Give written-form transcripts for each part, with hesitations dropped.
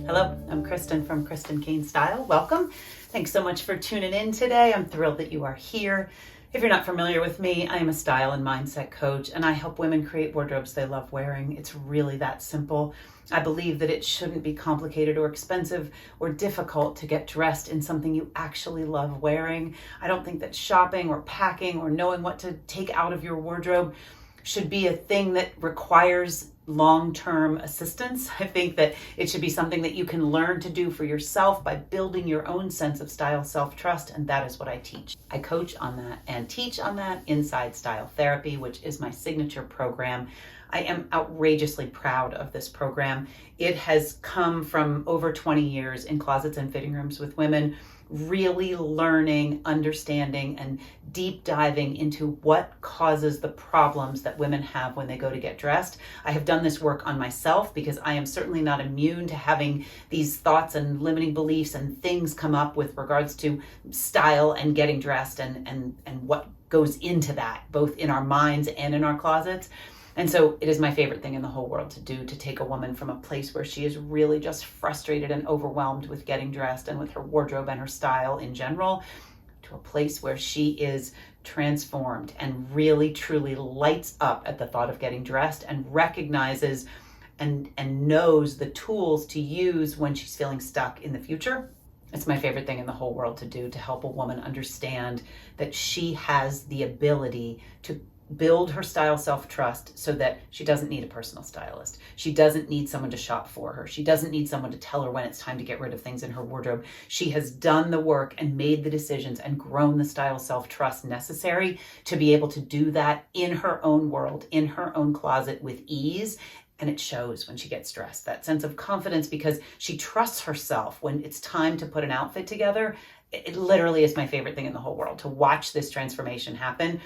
Hello, I'm Kristen from Kristen Cain Style. Welcome. Thanks so much for tuning in today. I'm thrilled that you are here. If you're not familiar with me, I am a style and mindset coach, and I help women create wardrobes they love wearing. It's really that simple. I believe that it shouldn't be complicated or expensive or difficult to get dressed in something you actually love wearing. I don't think that shopping or packing or knowing what to take out of your wardrobe should be a thing that requires long-term assistance. I think that it should be something that you can learn to do for yourself by building your own sense of style self-trust, and that is what I teach. I coach on that and teach on that inside Style Therapy, which is my signature program. I am outrageously proud of this program. It has come from over 20 years in closets and fitting rooms with women, really learning, understanding, and deep diving into what causes the problems that women have when they go to get dressed. I have done this work on myself because I am certainly not immune to having these thoughts and limiting beliefs and things come up with regards to style and getting dressed and what goes into that, both in our minds and in our closets. And so it is my favorite thing in the whole world to do, to take a woman from a place where she is really just frustrated and overwhelmed with getting dressed and with her wardrobe and her style in general, to a place where she is transformed and really truly lights up at the thought of getting dressed and recognizes and knows the tools to use when she's feeling stuck in the future. It's my favorite thing in the whole world to do, to help a woman understand that she has the ability to build her style self-trust so that she doesn't need a personal stylist. She doesn't need someone to shop for her. She doesn't need someone to tell her when it's time to get rid of things in her wardrobe. She has done the work and made the decisions and grown the style self-trust necessary to be able to do that in her own world, in her own closet with ease. And it shows when she gets dressed, that sense of confidence, because she trusts herself when it's time to put an outfit together. It literally is my favorite thing in the whole world to watch this transformation happen.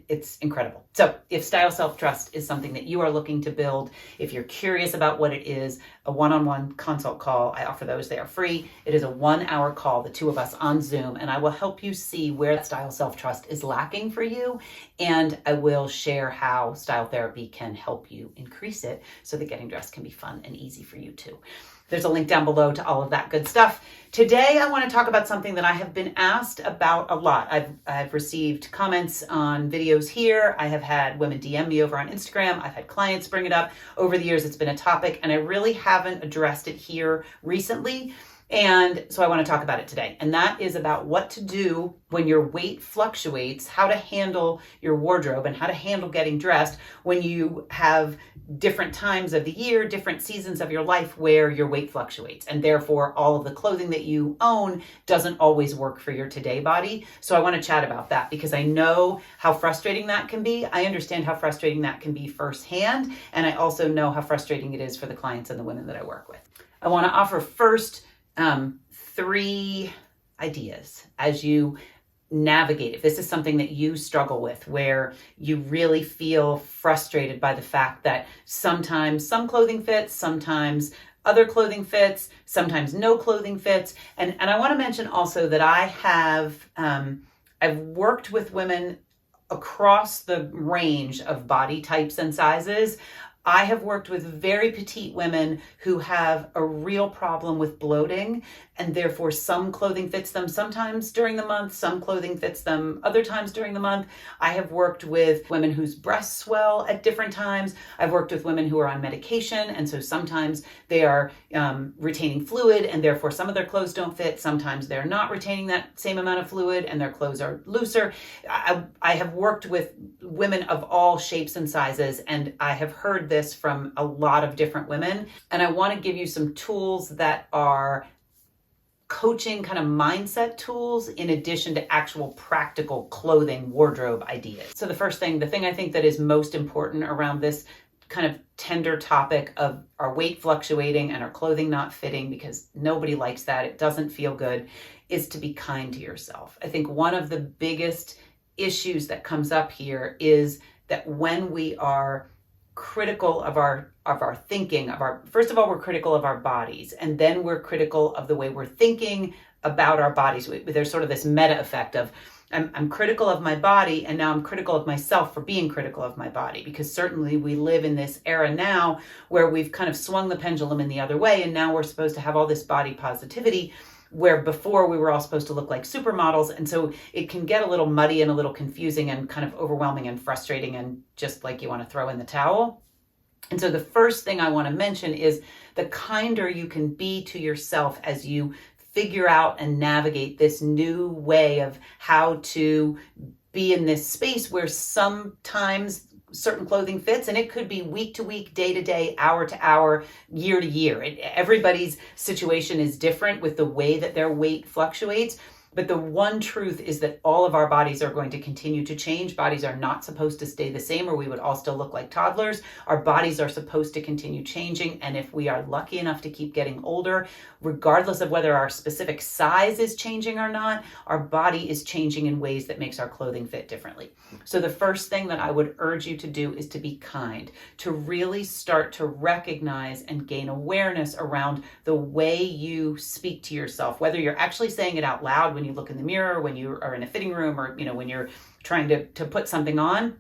It's incredible. So if style self-trust is something that you are looking to build, if you're curious about what it is, a one-on-one consult call, I offer those. They are free. It is a 1-hour call, the two of us on Zoom, and I will help you see where that style self-trust is lacking for you. And I will share how style therapy can help you increase it so that getting dressed can be fun and easy for you too. There's a link down below to all of that good stuff. Today, I want to talk about something that I have been asked about a lot. I've received comments on videos here. I have had women DM me over on Instagram. I've had clients bring it up. Over the years, it's been a topic, and I really haven't addressed it here recently. And so I want to talk about it today. And that is about what to do when your weight fluctuates, how to handle your wardrobe and how to handle getting dressed when you have different times of the year, different seasons of your life where your weight fluctuates. And therefore, all of the clothing that you own doesn't always work for your today body. So I want to chat about that because I know how frustrating that can be. I understand how frustrating that can be firsthand. And I also know how frustrating it is for the clients and the women that I work with. I want to offer first 3 ideas as you navigate. If this is something that you struggle with, where you really feel frustrated by the fact that sometimes some clothing fits, sometimes other clothing fits, sometimes no clothing fits. And I want to mention also that I have, I've worked with women across the range of body types and sizes. I have worked with very petite women who have a real problem with bloating, and therefore some clothing fits them sometimes during the month, some clothing fits them other times during the month. I have worked with women whose breasts swell at different times. I've worked with women who are on medication, and so sometimes they are retaining fluid, and therefore some of their clothes don't fit. Sometimes they're not retaining that same amount of fluid, and their clothes are looser. I have worked with women of all shapes and sizes, and I have heard this from a lot of different women. And I want to give you some tools that are coaching kind of mindset tools in addition to actual practical clothing wardrobe ideas. So the first thing, the thing I think that is most important around this kind of tender topic of our weight fluctuating and our clothing not fitting, because nobody likes that, it doesn't feel good, is to be kind to yourself. I think one of the biggest issues that comes up here is that when we are critical of our thinking, first of all, we're critical of our bodies, and then we're critical of the way we're thinking about our bodies. There's sort of this meta effect of I'm critical of my body, and now I'm critical of myself for being critical of my body, because certainly we live in this era now where we've kind of swung the pendulum in the other way, and now we're supposed to have all this body positivity, where before we were all supposed to look like supermodels. And so it can get a little muddy and a little confusing and kind of overwhelming and frustrating, and just like you want to throw in the towel. And so the first thing I want to mention is the kinder you can be to yourself as you figure out and navigate this new way of how to be in this space where sometimes certain clothing fits, and it could be week to week, day to day, hour to hour, year to year. Everybody's situation is different with the way that their weight fluctuates. But the one truth is that all of our bodies are going to continue to change. Bodies are not supposed to stay the same, or we would all still look like toddlers. Our bodies are supposed to continue changing. And if we are lucky enough to keep getting older, regardless of whether our specific size is changing or not, our body is changing in ways that makes our clothing fit differently. So the first thing that I would urge you to do is to be kind, to really start to recognize and gain awareness around the way you speak to yourself, whether you're actually saying it out loud when you look in the mirror, when you are in a fitting room, or when you're trying to put something on,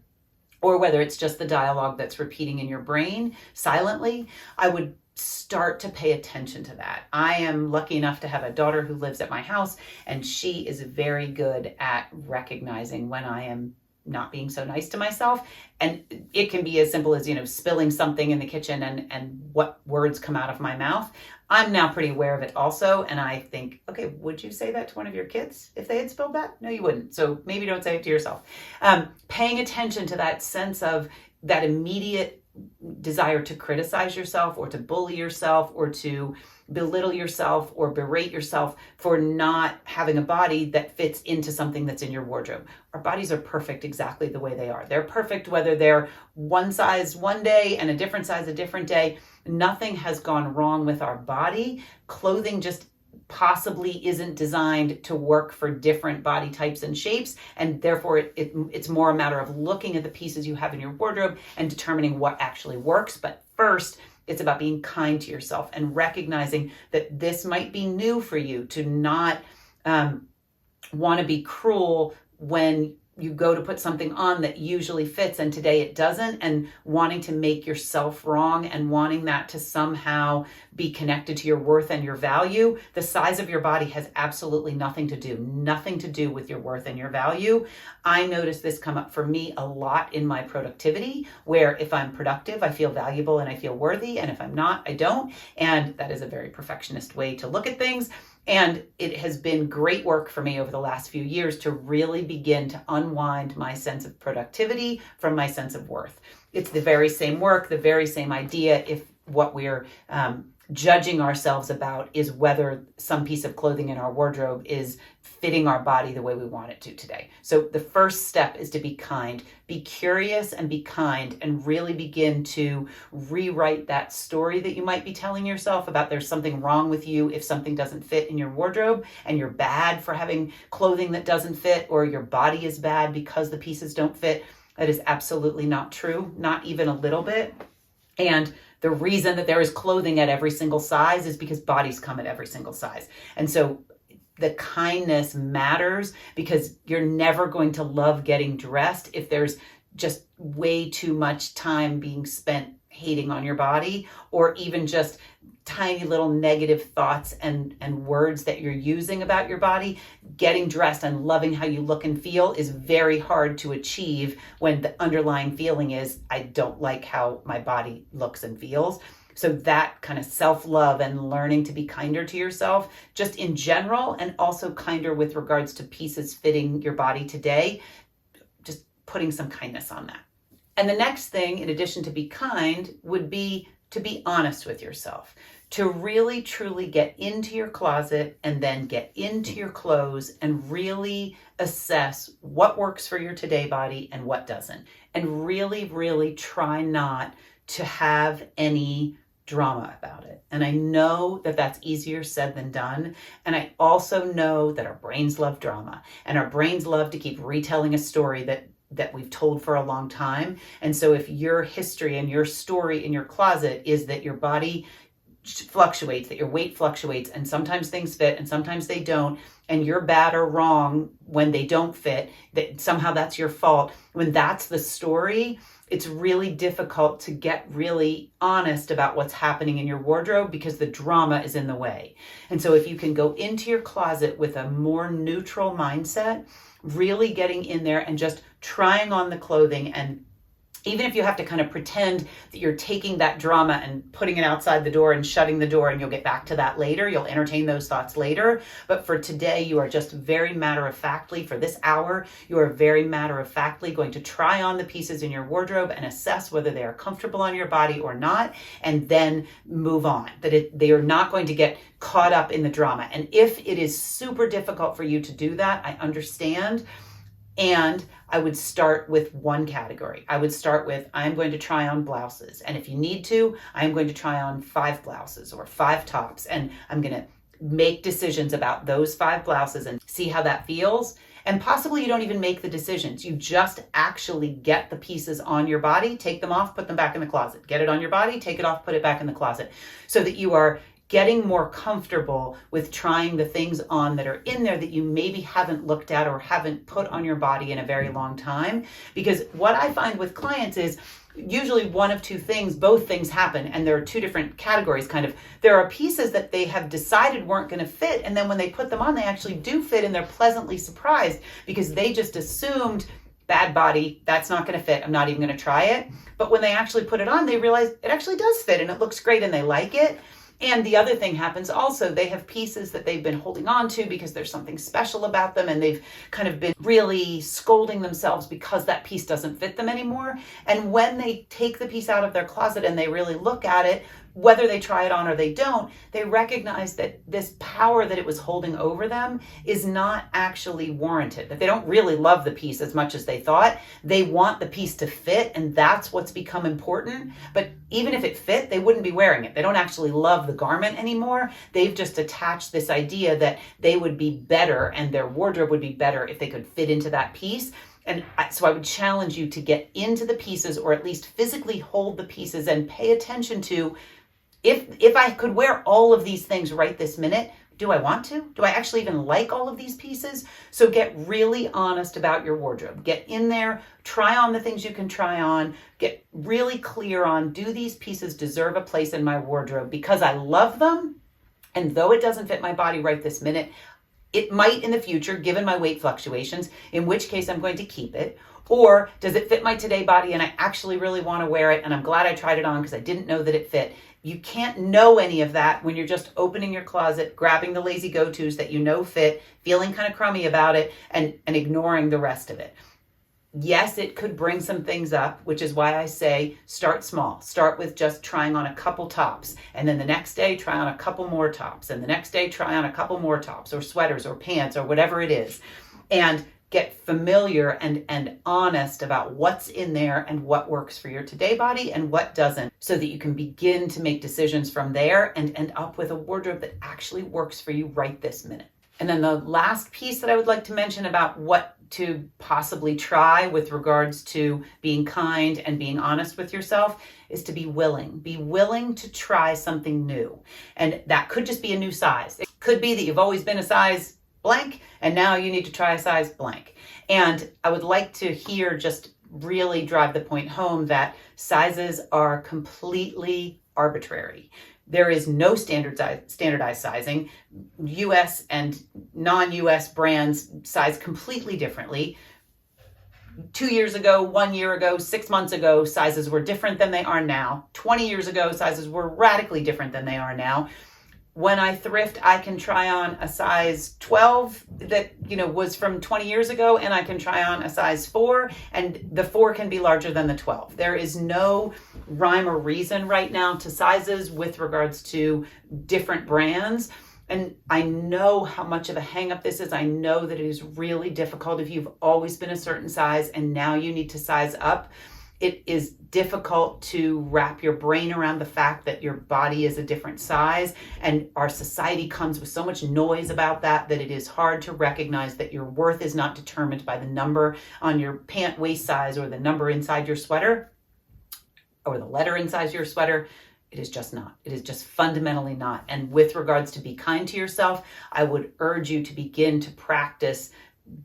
or whether it's just the dialogue that's repeating in your brain silently. I would start to pay attention to that. I am lucky enough to have a daughter who lives at my house, and she is very good at recognizing when I am not being so nice to myself. And it can be as simple as, spilling something in the kitchen and what words come out of my mouth. I'm now pretty aware of it also. And I think, okay, would you say that to one of your kids if they had spilled that? No, you wouldn't. So maybe don't say it to yourself. Paying attention to that sense of that immediate desire to criticize yourself, or to bully yourself, or to belittle yourself or berate yourself for not having a body that fits into something that's in your wardrobe. Our bodies are perfect exactly the way they are. They're perfect whether they're one size one day and a different size a different day. Nothing has gone wrong with our body. Clothing just possibly isn't designed to work for different body types and shapes, and therefore it's more a matter of looking at the pieces you have in your wardrobe and determining what actually works. But first, it's about being kind to yourself and recognizing that this might be new for you, to not want to be cruel when you go to put something on that usually fits and today it doesn't, and wanting to make yourself wrong and wanting that to somehow be connected to your worth and your value. The size of your body has absolutely nothing to do with your worth and your value. I notice this come up for me a lot in my productivity, where if I'm productive, I feel valuable and I feel worthy, and if I'm not, I don't. And that is a very perfectionist way to look at things. And it has been great work for me over the last few years to really begin to unwind my sense of productivity from my sense of worth. It's the very same work, the very same idea, if what we're judging ourselves about is whether some piece of clothing in our wardrobe is fitting our body the way we want it to today. So the first step is to be kind, be curious and be kind, and really begin to rewrite that story that you might be telling yourself about there's something wrong with you if something doesn't fit in your wardrobe, and you're bad for having clothing that doesn't fit, or your body is bad because the pieces don't fit. That is absolutely not true, not even a little bit. And the reason that there is clothing at every single size is because bodies come at every single size. And so the kindness matters, because you're never going to love getting dressed if there's just way too much time being spent hating on your body, or even just tiny little negative thoughts and words that you're using about your body. Getting dressed and loving how you look and feel is very hard to achieve when the underlying feeling is, I don't like how my body looks and feels. So that kind of self-love and learning to be kinder to yourself, just in general, and also kinder with regards to pieces fitting your body today, just putting some kindness on that. And the next thing, in addition to be kind, would be to be honest with yourself, to really truly get into your closet and then get into your clothes and really assess what works for your today body and what doesn't. And really, really try not to have any drama about it. And I know that that's easier said than done. And I also know that our brains love drama, and our brains love to keep retelling a story that we've told for a long time. And so if your history and your story in your closet is that your body fluctuates, that your weight fluctuates, and sometimes things fit and sometimes they don't, and you're bad or wrong when they don't fit, that somehow that's your fault, when that's the story, it's really difficult to get really honest about what's happening in your wardrobe because the drama is in the way. And so if you can go into your closet with a more neutral mindset, really getting in there and just trying on the clothing, and even if you have to kind of pretend that you're taking that drama and putting it outside the door and shutting the door, and you'll get back to that later, you'll entertain those thoughts later. But for today, you are just very matter-of-factly, for this hour, you are very matter-of-factly going to try on the pieces in your wardrobe and assess whether they are comfortable on your body or not, and then move on. They are not going to get caught up in the drama. And if it is super difficult for you to do that, I understand. And I would start with one category. I would start with, I'm going to try on blouses. And if you need to, I'm going to try on 5 blouses or 5 tops. And I'm going to make decisions about those 5 blouses and see how that feels. And possibly you don't even make the decisions. You just actually get the pieces on your body, take them off, put them back in the closet. Get it on your body, take it off, put it back in the closet. So that you are getting more comfortable with trying the things on that are in there that you maybe haven't looked at or haven't put on your body in a very long time. Because what I find with clients is usually one of two things, both things happen, and there are 2 different categories kind of. There are pieces that they have decided weren't going to fit, and then when they put them on, they actually do fit, and they're pleasantly surprised because they just assumed, bad body, that's not going to fit, I'm not even going to try it. But when they actually put it on, they realize it actually does fit and it looks great and they like it. And the other thing happens also, they have pieces that they've been holding on to because there's something special about them, and they've kind of been really scolding themselves because that piece doesn't fit them anymore. And when they take the piece out of their closet and they really look at it, whether they try it on or they don't, they recognize that this power that it was holding over them is not actually warranted, that they don't really love the piece as much as they thought. They want the piece to fit, and that's what's become important. But even if it fit, they wouldn't be wearing it. They don't actually love the garment anymore. They've just attached this idea that they would be better and their wardrobe would be better if they could fit into that piece. And so I would challenge you to get into the pieces, or at least physically hold the pieces and pay attention to, if I could wear all of these things right this minute, do I want to? Do I actually even like all of these pieces? So get really honest about your wardrobe. Get in there, try on the things you can try on, get really clear on, do these pieces deserve a place in my wardrobe because I love them? And though it doesn't fit my body right this minute, it might in the future, given my weight fluctuations, in which case I'm going to keep it. Or does it fit my today body and I actually really want to wear it and I'm glad I tried it on because I didn't know that it fit. You can't know any of that when you're just opening your closet, grabbing the lazy go-tos that you know fit, feeling kind of crummy about it, and ignoring the rest of it. Yes, it could bring some things up, which is why I say start small. Start with just trying on a couple tops, and then the next day try on a couple more tops, and the next day try on a couple more tops or sweaters or pants or whatever it is. And get familiar and honest about what's in there and what works for your today body and what doesn't, so that you can begin to make decisions from there and end up with a wardrobe that actually works for you right this minute. And then the last piece that I would like to mention about what to possibly try with regards to being kind and being honest with yourself is to be willing. Be willing to try something new. And that could just be a new size. It could be that you've always been a size blank and now you need to try a size blank. And I would like to here just really drive the point home that sizes are completely arbitrary. There is no standardized sizing. US and non-US brands size completely differently. 2 years ago, 1 year ago, 6 months ago, sizes were different than they are now. 20 years ago, sizes were radically different than they are now. When I thrift, I can try on a size 12 that, was from 20 years ago, and I can try on a size 4, and the 4 can be larger than the 12. There is no rhyme or reason right now to sizes with regards to different brands. And I know how much of a hang up this is. I know that it is really difficult if you've always been a certain size and now you need to size up. It is difficult to wrap your brain around the fact that your body is a different size, and our society comes with so much noise about that it is hard to recognize that your worth is not determined by the number on your pant waist size or the number inside your sweater or the letter inside your sweater. It is just not. It is just fundamentally not. And with regards to be kind to yourself, I would urge you to begin to practice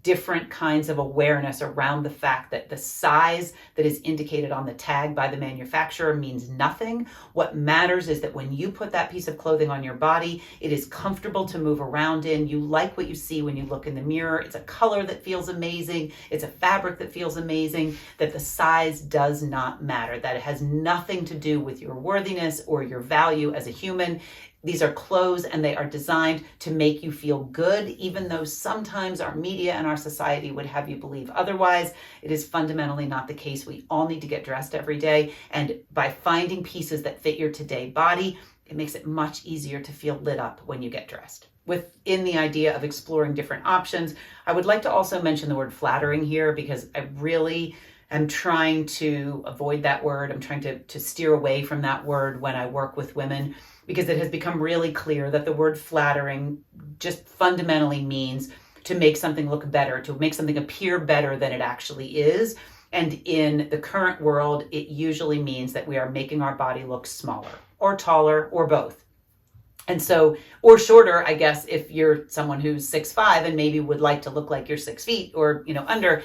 different kinds of awareness around the fact that the size that is indicated on the tag by the manufacturer means nothing. What matters is that when you put that piece of clothing on your body, it is comfortable to move around in. You like what you see when you look in the mirror. It's a color that feels amazing. It's a fabric that feels amazing. That the size does not matter. That it has nothing to do with your worthiness or your value as a human. These are clothes and they are designed to make you feel good, even though sometimes our media and our society would have you believe otherwise. It is fundamentally not the case. We all need to get dressed every day. And by finding pieces that fit your today body, it makes it much easier to feel lit up when you get dressed. Within the idea of exploring different options, I would like to also mention the word flattering here, because I really am trying to avoid that word. I'm trying to steer away from that word when I work with women, because it has become really clear that the word flattering just fundamentally means to make something look better, to make something appear better than it actually is. And in the current world, it usually means that we are making our body look smaller or taller or both. And so, or shorter, I guess, if you're someone who's 6'5" and maybe would like to look like you're 6 feet or, under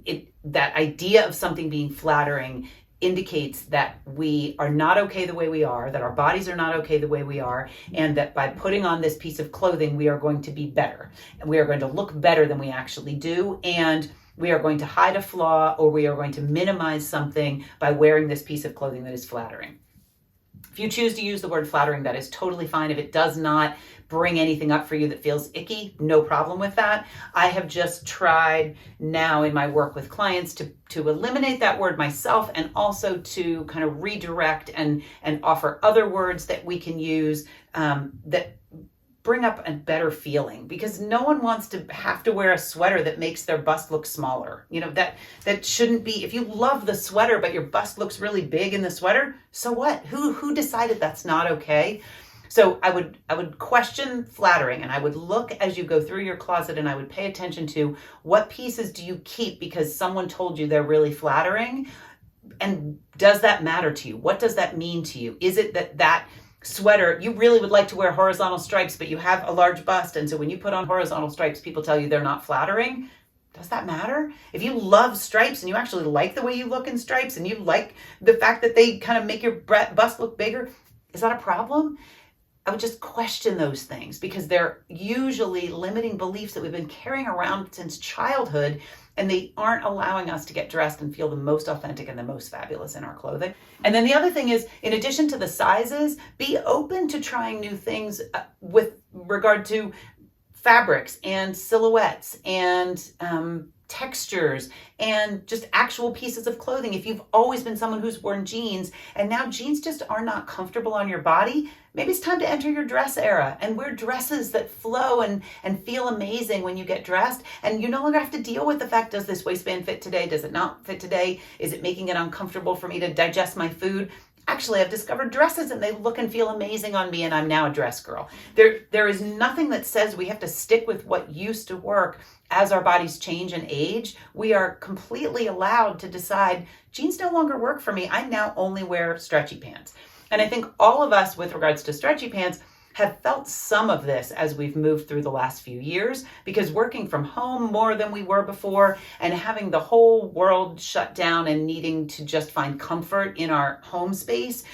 it, that idea of something being flattering indicates that we are not okay the way we are, that our bodies are not okay the way we are, and that by putting on this piece of clothing, we are going to be better. And we are going to look better than we actually do. And we are going to hide a flaw, or we are going to minimize something by wearing this piece of clothing that is flattering. If you choose to use the word flattering, that is totally fine. If it does not bring anything up for you that feels icky, no problem with that. I have just tried now in my work with clients to eliminate that word myself, and also to kind of redirect and offer other words that we can use that bring up a better feeling, because no one wants to have to wear a sweater that makes their bust look smaller. That shouldn't be. If you love the sweater but your bust looks really big in the sweater, so what? Who decided that's not okay? So I would question flattering, and I would look as you go through your closet, and I would pay attention to what pieces do you keep because someone told you they're really flattering, and does that matter to you? What does that mean to you? Is it that sweater, you really would like to wear horizontal stripes, but you have a large bust, and so when you put on horizontal stripes, people tell you they're not flattering? Does that matter? If you love stripes and you actually like the way you look in stripes, and you like the fact that they kind of make your bust look bigger, is that a problem? I would just question those things, because they're usually limiting beliefs that we've been carrying around since childhood, and they aren't allowing us to get dressed and feel the most authentic and the most fabulous in our clothing. And then the other thing is, in addition to the sizes, be open to trying new things with regard to fabrics and silhouettes and textures and just actual pieces of clothing. If you've always been someone who's worn jeans and now jeans just are not comfortable on your body, maybe it's time to enter your dress era and wear dresses that flow and feel amazing when you get dressed. And you no longer have to deal with the fact, does this waistband fit today? Does it not fit today? Is it making it uncomfortable for me to digest my food? Actually, I've discovered dresses and they look and feel amazing on me, and I'm now a dress girl. There is nothing that says we have to stick with what used to work as our bodies change and age. We are completely allowed to decide, jeans no longer work for me. I now only wear stretchy pants. And I think all of us, with regards to stretchy pants, have felt some of this as we've moved through the last few years, because working from home more than we were before, and having the whole world shut down and needing to just find comfort in our home space,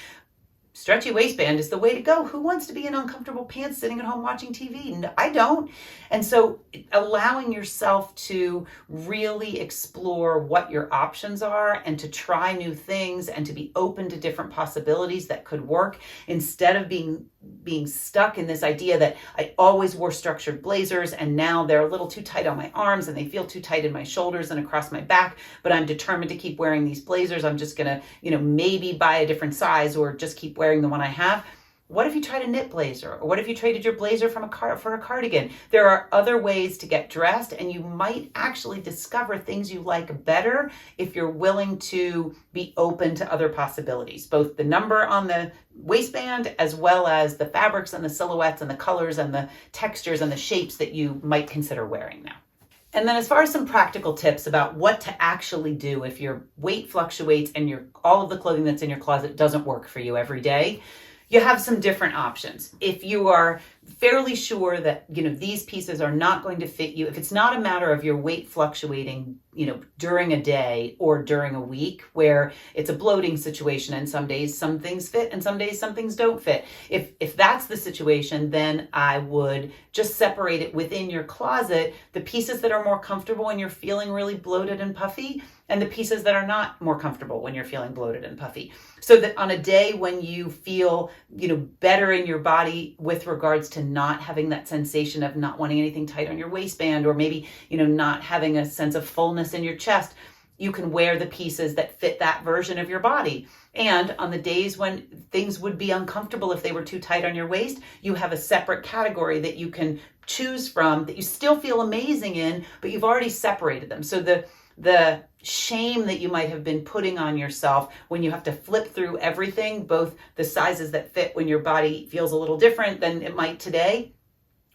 stretchy waistband is the way to go. Who wants to be in uncomfortable pants sitting at home watching TV? No, I don't. And so allowing yourself to really explore what your options are and to try new things and to be open to different possibilities that could work, instead of being stuck in this idea that I always wore structured blazers and now they're a little too tight on my arms and they feel too tight in my shoulders and across my back, but I'm determined to keep wearing these blazers. I'm just gonna, maybe buy a different size or just keep wearing the one I have. What if you tried a knit blazer? Or what if you traded your blazer for a cardigan? There are other ways to get dressed, and you might actually discover things you like better if you're willing to be open to other possibilities, both the number on the waistband as well as the fabrics and the silhouettes and the colors and the textures and the shapes that you might consider wearing now. And then as far as some practical tips about what to actually do if your weight fluctuates and all of the clothing that's in your closet doesn't work for you every day, you have some different options. If you are fairly sure that, these pieces are not going to fit you, if it's not a matter of your weight fluctuating, during a day or during a week where it's a bloating situation and some days some things fit and some days some things don't fit. If that's the situation, then I would just separate it within your closet, the pieces that are more comfortable when you're feeling really bloated and puffy, and the pieces that are not more comfortable when you're feeling bloated and puffy. So that on a day when you feel, better in your body with regards to not having that sensation of not wanting anything tight on your waistband, or maybe, not having a sense of fullness in your chest, you can wear the pieces that fit that version of your body. And on the days when things would be uncomfortable if they were too tight on your waist, you have a separate category that you can choose from that you still feel amazing in, but you've already separated them. So the shame that you might have been putting on yourself when you have to flip through everything, both the sizes that fit when your body feels a little different than it might today,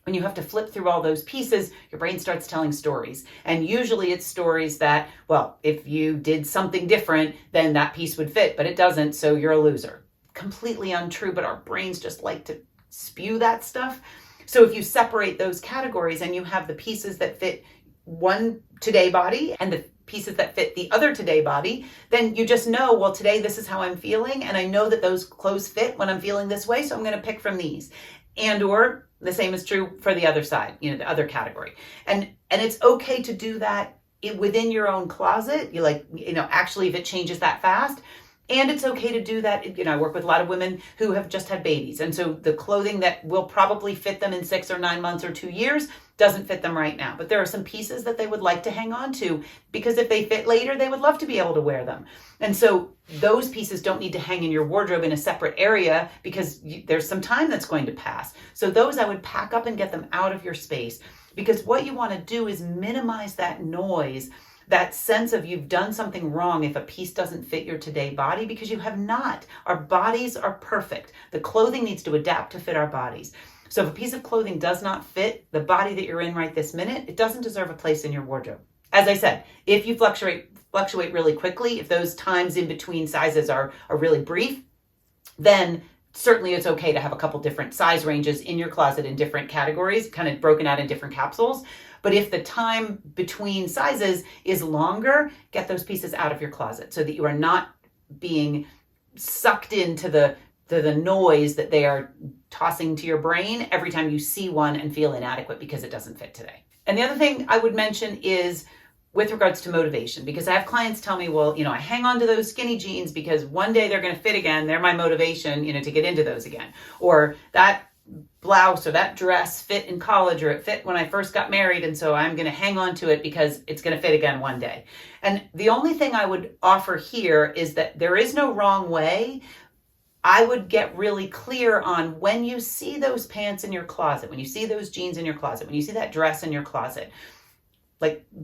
when you have to flip through all those pieces, your brain starts telling stories. And usually it's stories that, well, if you did something different, then that piece would fit, but it doesn't, so you're a loser. Completely untrue, but our brains just like to spew that stuff. So if you separate those categories and you have the pieces that fit one today body and the pieces that fit the other today body, then you just know, well, today this is how I'm feeling, and I know that those clothes fit when I'm feeling this way, so I'm going to pick from these. And or the same is true for the other side, the other category. And it's okay to do that within your own closet. Actually, if it changes that fast. And it's okay to do that. I work with a lot of women who have just had babies. And so the clothing that will probably fit them in 6 or 9 months or 2 years doesn't fit them right now. But there are some pieces that they would like to hang on to because if they fit later, they would love to be able to wear them. And so those pieces don't need to hang in your wardrobe in a separate area because there's some time that's going to pass. So those I would pack up and get them out of your space, because what you want to do is minimize that noise, that sense of you've done something wrong if a piece doesn't fit your today body, because you have not. Our bodies are perfect. The clothing needs to adapt to fit our bodies. So if a piece of clothing does not fit the body that you're in right this minute, it doesn't deserve a place in your wardrobe. As I said, if you fluctuate really quickly, if those times in between sizes are really brief, then certainly it's okay to have a couple different size ranges in your closet in different categories, kind of broken out in different capsules. But if the time between sizes is longer, get those pieces out of your closet so that you are not being sucked into the noise that they are tossing to your brain every time you see one and feel inadequate because it doesn't fit today. And the other thing I would mention is with regards to motivation, because I have clients tell me, well, I hang on to those skinny jeans because one day they're going to fit again. They're my motivation, to get into those again. Or that blouse or that dress fit in college, or it fit when I first got married, and so I'm going to hang on to it because it's going to fit again one day. And the only thing I would offer here is that there is no wrong way. I would get really clear on when you see those pants in your closet, when you see those jeans in your closet, when you see that dress in your closet,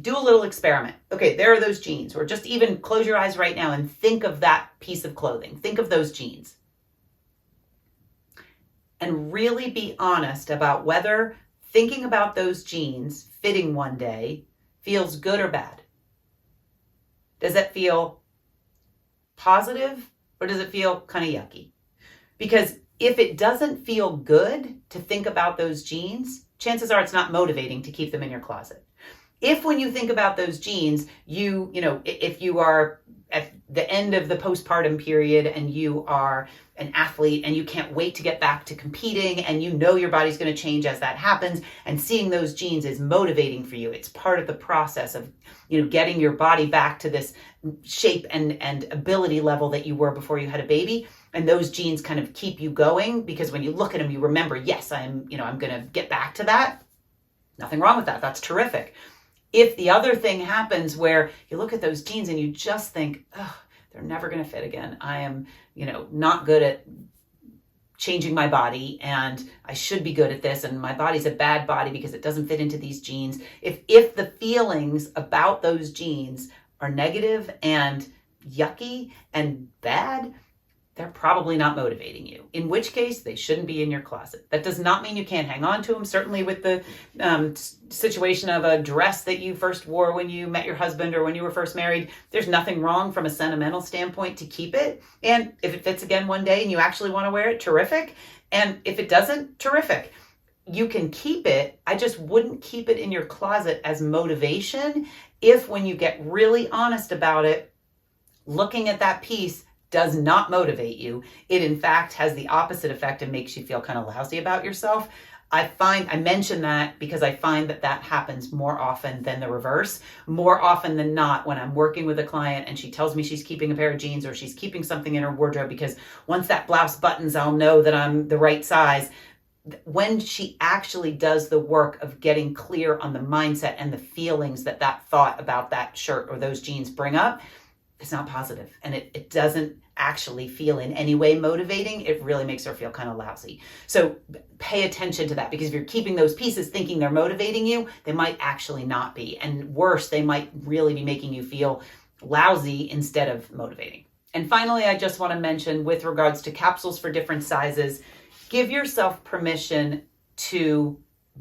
do a little experiment. Okay, there are those jeans, or just even close your eyes right now and think of that piece of clothing. Think of those jeans. And really be honest about whether thinking about those jeans fitting one day feels good or bad. Does it feel positive or does it feel kind of yucky? Because if it doesn't feel good to think about those jeans, chances are it's not motivating to keep them in your closet. If when you think about those jeans, if you are at the end of the postpartum period and you are an athlete and you can't wait to get back to competing and your body's going to change as that happens, and seeing those jeans is motivating for you, it's part of the process of getting your body back to this shape and ability level that you were before you had a baby, and those jeans kind of keep you going because when you look at them you remember, yes, I'm going to get back to that. Nothing wrong with that. That's terrific. If the other thing happens where you look at those jeans and you just think, oh, they're never going to fit again. I am, not good at changing my body, and I should be good at this, and my body's a bad body because it doesn't fit into these jeans. If the feelings about those jeans are negative and yucky and bad, they're probably not motivating you, in which case they shouldn't be in your closet. That does not mean you can't hang on to them. Certainly with the situation of a dress that you first wore when you met your husband or when you were first married, there's nothing wrong from a sentimental standpoint to keep it. And if it fits again one day and you actually want to wear it, terrific. And if it doesn't, terrific. You can keep it. I just wouldn't keep it in your closet as motivation if, when you get really honest about it, looking at that piece does not motivate you. It in fact has the opposite effect and makes you feel kind of lousy about yourself. I mention that because I find that happens more often than the reverse. More often than not, when I'm working with a client and she tells me she's keeping a pair of jeans or she's keeping something in her wardrobe because once that blouse buttons, I'll know that I'm the right size. When she actually does the work of getting clear on the mindset and the feelings that thought about that shirt or those jeans bring up, it's not positive, and it doesn't actually feel in any way motivating. It really makes her feel kind of lousy. So pay attention to that, because if you're keeping those pieces thinking they're motivating you, they might actually not be. And worse, they might really be making you feel lousy instead of motivating. And finally, I just want to mention, with regards to capsules for different sizes, give yourself permission to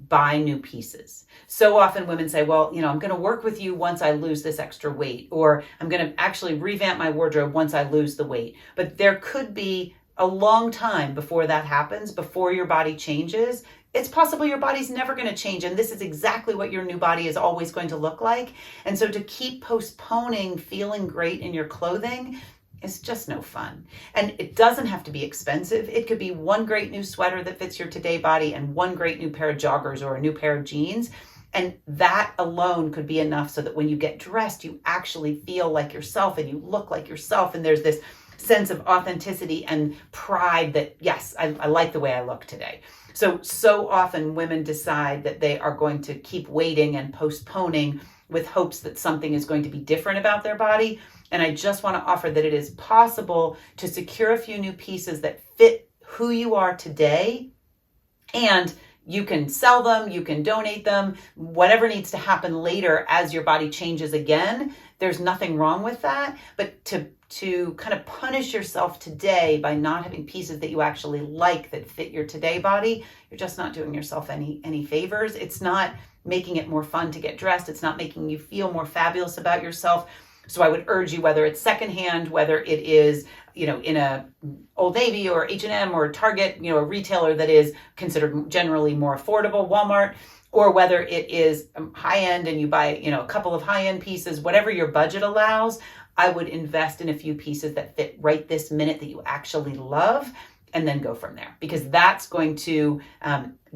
buy new pieces. So often women say, well, I'm going to work with you once I lose this extra weight, or I'm going to actually revamp my wardrobe once I lose the weight. But there could be a long time before that happens, before your body changes. It's possible your body's never going to change, and this is exactly what your new body is always going to look like. And so to keep postponing feeling great in your clothing, it's just no fun. And it doesn't have to be expensive. It could be one great new sweater that fits your today body and one great new pair of joggers or a new pair of jeans. And that alone could be enough so that when you get dressed, you actually feel like yourself and you look like yourself. And there's this sense of authenticity and pride that, yes, I like the way I look today. So often women decide that they are going to keep waiting and postponing with hopes that something is going to be different about their body. And I just want to offer that it is possible to secure a few new pieces that fit who you are today, and you can sell them, you can donate them, whatever needs to happen later as your body changes again. There's nothing wrong with that. But to kind of punish yourself today by not having pieces that you actually like that fit your today body, you're just not doing yourself any favors. It's not making it more fun to get dressed. It's not making you feel more fabulous about yourself. So I would urge you, whether it's secondhand, whether it is, in a Old Navy or H&M or Target, a retailer that is considered generally more affordable, Walmart, or whether it is high-end and you buy, a couple of high-end pieces, whatever your budget allows, I would invest in a few pieces that fit right this minute that you actually love, and then go from there, because that's going to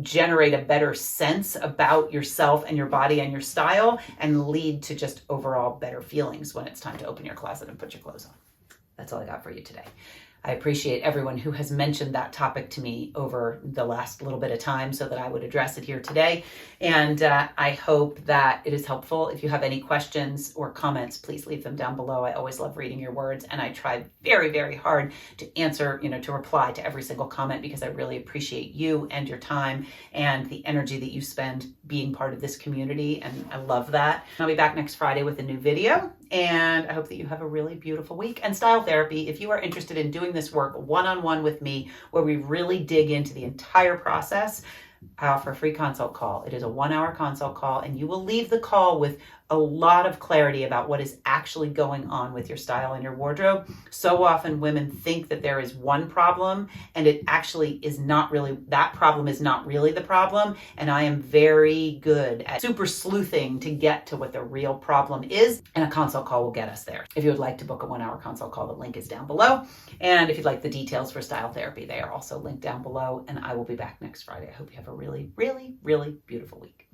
generate a better sense about yourself and your body and your style, and lead to just overall better feelings when it's time to open your closet and put your clothes on. That's all I got for you today. I appreciate everyone who has mentioned that topic to me over the last little bit of time so that I would address it here today. And I hope that it is helpful. If you have any questions or comments, please leave them down below. I always love reading your words, and I try very, very hard to answer, to reply to every single comment, because I really appreciate you and your time and the energy that you spend being part of this community. And I love that. I'll be back next Friday with a new video. And I hope that you have a really beautiful week. And Style Therapy, if you are interested in doing this work one-on-one with me, where we really dig into the entire process, I offer a free consult call. It is a 1-hour consult call, and you will leave the call with a lot of clarity about what is actually going on with your style and your wardrobe. So often women think that there is one problem, and it actually is not really, that problem is not really the problem. And I am very good at super sleuthing to get to what the real problem is, and a consult call will get us there. If you would like to book a 1-hour consult call, the link is down below. And if you'd like the details for Style Therapy, they are also linked down below. And I will be back next Friday. I hope you have a really, really, really beautiful week.